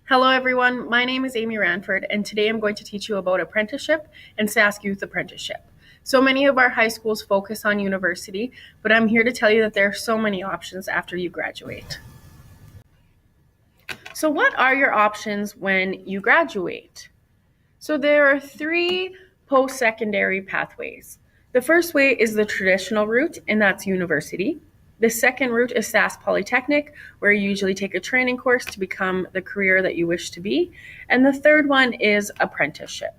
Hello everyone, my name is Amy Ranford and today I'm going to teach you about apprenticeship and SASC Youth Apprenticeship. So many of our high schools focus on university, but I'm here to tell you that there are so many options after you graduate. So what are your options when you graduate? So there are three post-secondary pathways. The first way is the traditional route, and that's university. The second route is SASC Polytechnic, where you usually take a training course to become the career that you wish to be. And the third one is apprenticeship.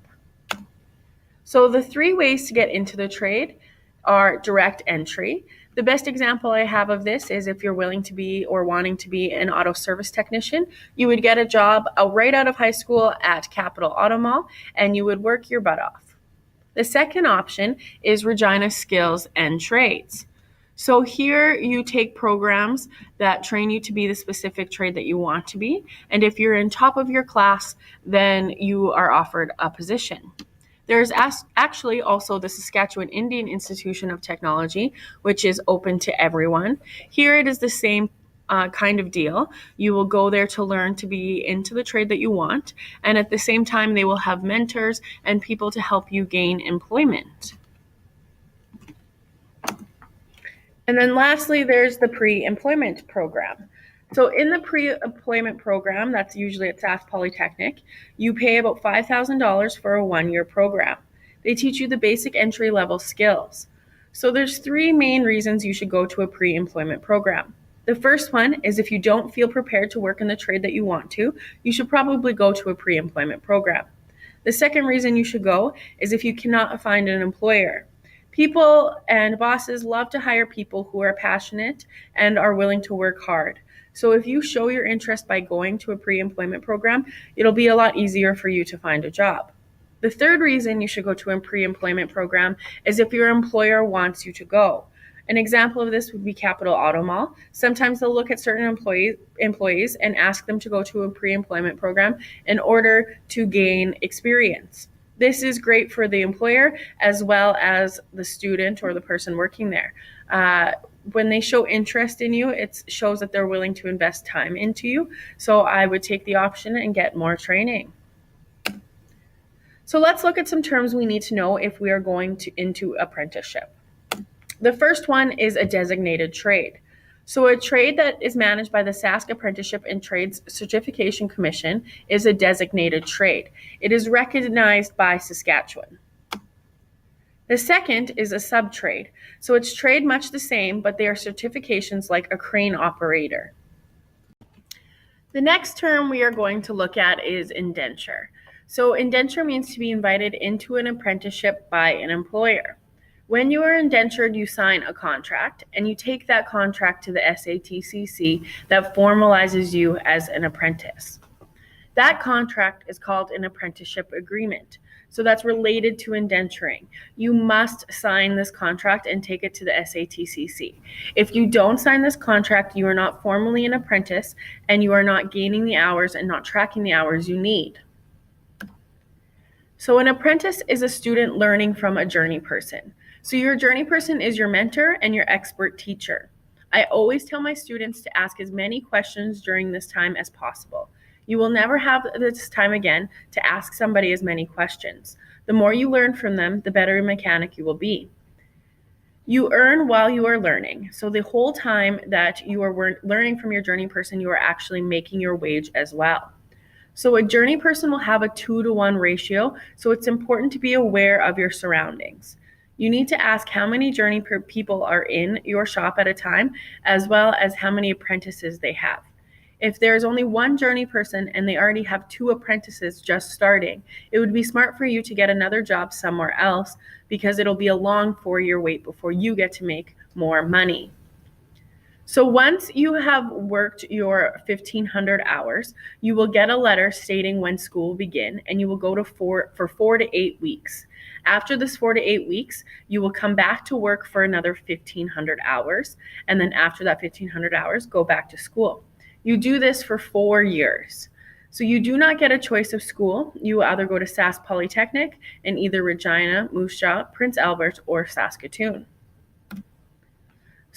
So the three ways to get into the trade are direct entry. The best example I have of this is if you're willing to be or wanting to be an auto service technician, you would get a job right out of high school at Capital Auto Mall and you would work your butt off. The second option is Regina Skills and Trades. So here you take programs that train you to be the specific trade that you want to be. And if you're in top of your class, then you are offered a position. There's actually also the Saskatchewan Indian Institution of Technology, which is open to everyone. Here it is the same kind of deal. You will go there to learn to be into the trade that you want, and at the same time, they will have mentors and people to help you gain employment. And then lastly, there's the pre-employment program. So in the pre-employment program, that's usually at SASC Polytechnic, you pay about $5,000 for a one-year program. They teach you the basic entry-level skills. So there's three main reasons you should go to a pre-employment program. The first one is if you don't feel prepared to work in the trade that you want to, you should probably go to a pre-employment program. The second reason you should go is if you cannot find an employer. People and bosses love to hire people who are passionate and are willing to work hard. So if you show your interest by going to a pre-employment program, it'll be a lot easier for you to find a job. The third reason you should go to a pre-employment program is if your employer wants you to go. An example of this would be Capital Auto Mall. Sometimes they'll look at certain employees and ask them to go to a pre-employment program in order to gain experience. This is great for the employer as well as the student or the person working there. When they show interest in you, it shows that they're willing to invest time into you. So I would take the option and get more training. So let's look at some terms we need to know if we are going into apprenticeship. The first one is a designated trade. So a trade that is managed by the SASC Apprenticeship and Trades Certification Commission is a designated trade. It is recognized by Saskatchewan. The second is a sub-trade. So it's trade much the same, but they are certifications like a crane operator. The next term we are going to look at is indenture. So indenture means to be invited into an apprenticeship by an employer. When you are indentured, you sign a contract and you take that contract to the SATCC that formalizes you as an apprentice. That contract is called an apprenticeship agreement. So that's related to indenturing. You must sign this contract and take it to the SATCC. If you don't sign this contract, you are not formally an apprentice and you are not gaining the hours and not tracking the hours you need. So an apprentice is a student learning from a journey person. So your journey person is your mentor and your expert teacher. I always tell my students to ask as many questions during this time as possible. You will never have this time again to ask somebody as many questions. The more you learn from them, the better mechanic you will be. You earn while you are learning. So the whole time that you are learning from your journey person, you are actually making your wage as well. So a journey person will have a 2-to-1 ratio, so it's important to be aware of your surroundings. You need to ask how many journey people are in your shop at a time, as well as how many apprentices they have. If there's only one journey person and they already have 2 apprentices just starting, it would be smart for you to get another job somewhere else because it'll be a long 4-year wait before you get to make more money. So once you have worked your 1,500 hours, you will get a letter stating when school will begin, and you will go for 4 to 8 weeks. After this 4 to 8 weeks, you will come back to work for another 1,500 hours, and then after that 1,500 hours, go back to school. You do this for 4 years. So you do not get a choice of school. You will either go to SASC Polytechnic in either Regina, Moose Jaw, Prince Albert, or Saskatoon.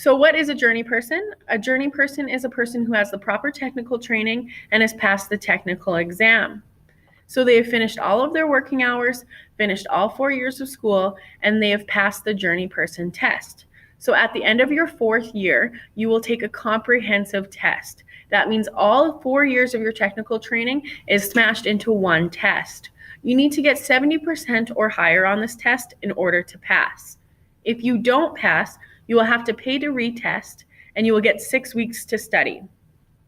So what is a journey person? A journey person is a person who has the proper technical training and has passed the technical exam. So they have finished all of their working hours, finished all 4 years of school, and they have passed the journey person test. So at the end of your 4th year, you will take a comprehensive test. That means all 4 years of your technical training is smashed into one test. You need to get 70% or higher on this test in order to pass. If you don't pass, you will have to pay to retest, and you will get 6 weeks to study.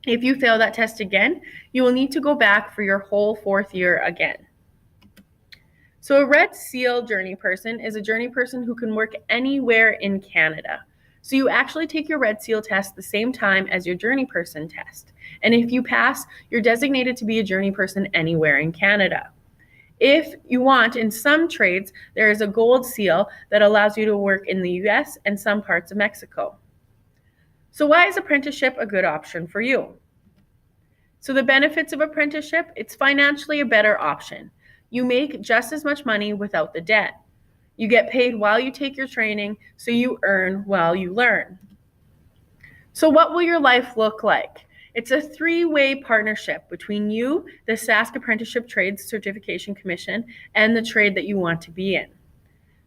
If you fail that test again, you will need to go back for your whole 4th year again. So a Red Seal journey person is a journey person who can work anywhere in Canada. So you actually take your Red Seal test the same time as your journey person test. And if you pass, you're designated to be a journey person anywhere in Canada. If you want, in some trades, there is a Gold Seal that allows you to work in the US and some parts of Mexico. So why is apprenticeship a good option for you? So the benefits of apprenticeship, it's financially a better option. You make just as much money without the debt. You get paid while you take your training, so you earn while you learn. So what will your life look like? It's a 3-way partnership between you, the Sask Apprenticeship Trades Certification Commission, and the trade that you want to be in.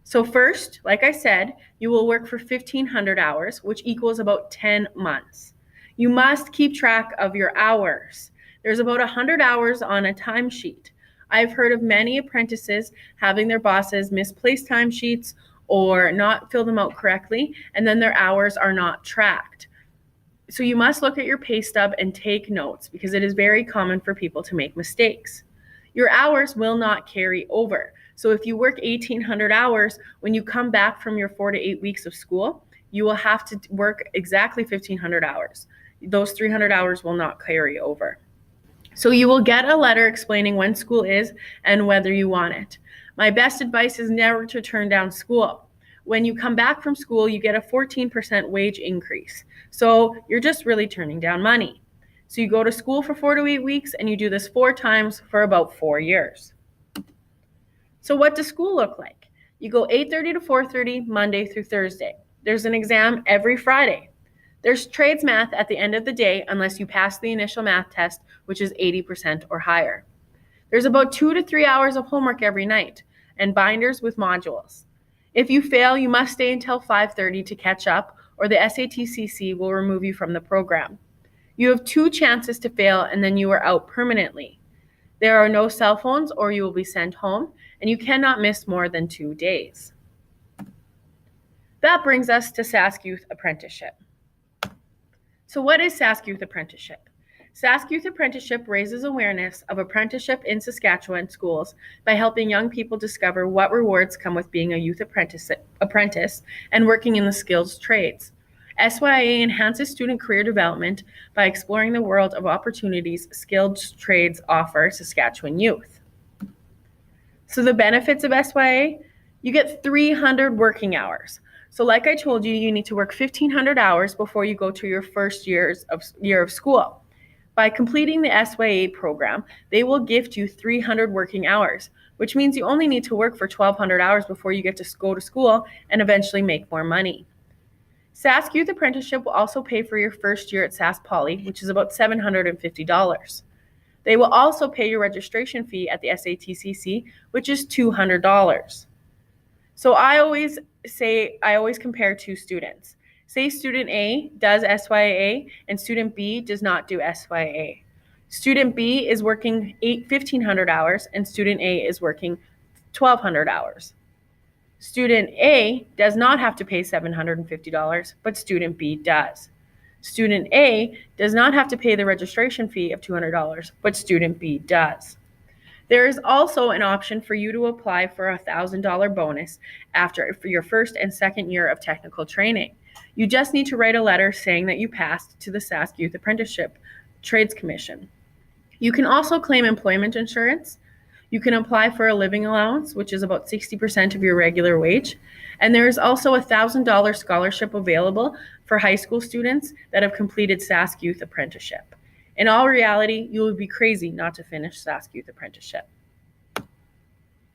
So first, like I said, you will work for 1,500 hours, which equals about 10 months. You must keep track of your hours. There's about 100 hours on a timesheet. I've heard of many apprentices having their bosses misplace timesheets or not fill them out correctly, and then their hours are not tracked. So you must look at your pay stub and take notes because it is very common for people to make mistakes. Your hours will not carry over. So if you work 1,800 hours, when you come back from your 4 to 8 weeks of school, you will have to work exactly 1,500 hours. Those 300 hours will not carry over. So you will get a letter explaining when school is and whether you want it. My best advice is never to turn down school. When you come back from school, you get a 14% wage increase. So you're just really turning down money. So you go to school for 4 to 8 weeks and you do this 4 times for about 4 years. So what does school look like? You go 8:30 to 4:30, Monday through Thursday. There's an exam every Friday. There's trades math at the end of the day unless you pass the initial math test, which is 80% or higher. There's about 2 to 3 hours of homework every night and binders with modules. If you fail, you must stay until 5:30 to catch up, or the SATCC will remove you from the program. You have 2 chances to fail and then you are out permanently. There are no cell phones or you will be sent home, and you cannot miss more than 2 days. That brings us to Sask Youth Apprenticeship. So what is Sask Youth Apprenticeship? Sask Youth Apprenticeship raises awareness of apprenticeship in Saskatchewan schools by helping young people discover what rewards come with being a youth apprentice and working in the skilled trades. SYA enhances student career development by exploring the world of opportunities skilled trades offer Saskatchewan youth. So the benefits of SYA, you get 300 working hours. So like I told you, you need to work 1,500 hours before you go to your first year of school. By completing the SYA program, they will gift you 300 working hours, which means you only need to work for 1,200 hours before you get to go to school and eventually make more money. Sask Youth Apprenticeship will also pay for your first year at Sask Poly, which is about $750. They will also pay your registration fee at the SATCC, which is $200. So I always compare 2 students. Say student A does SYA and student B does not do SYA. Student B is working 1,500 hours and student A is working 1,200 hours. Student A does not have to pay $750, but student B does. Student A does not have to pay the registration fee of $200, but student B does. There is also an option for you to apply for a $1,000 bonus for your first and second year of technical training. You just need to write a letter saying that you passed to the Sask Youth Apprenticeship Trades Commission. You can also claim employment insurance. You can apply for a living allowance, which is about 60% of your regular wage. And there is also a $1,000 scholarship available for high school students that have completed Sask Youth Apprenticeship. In all reality, you would be crazy not to finish Sask Youth Apprenticeship.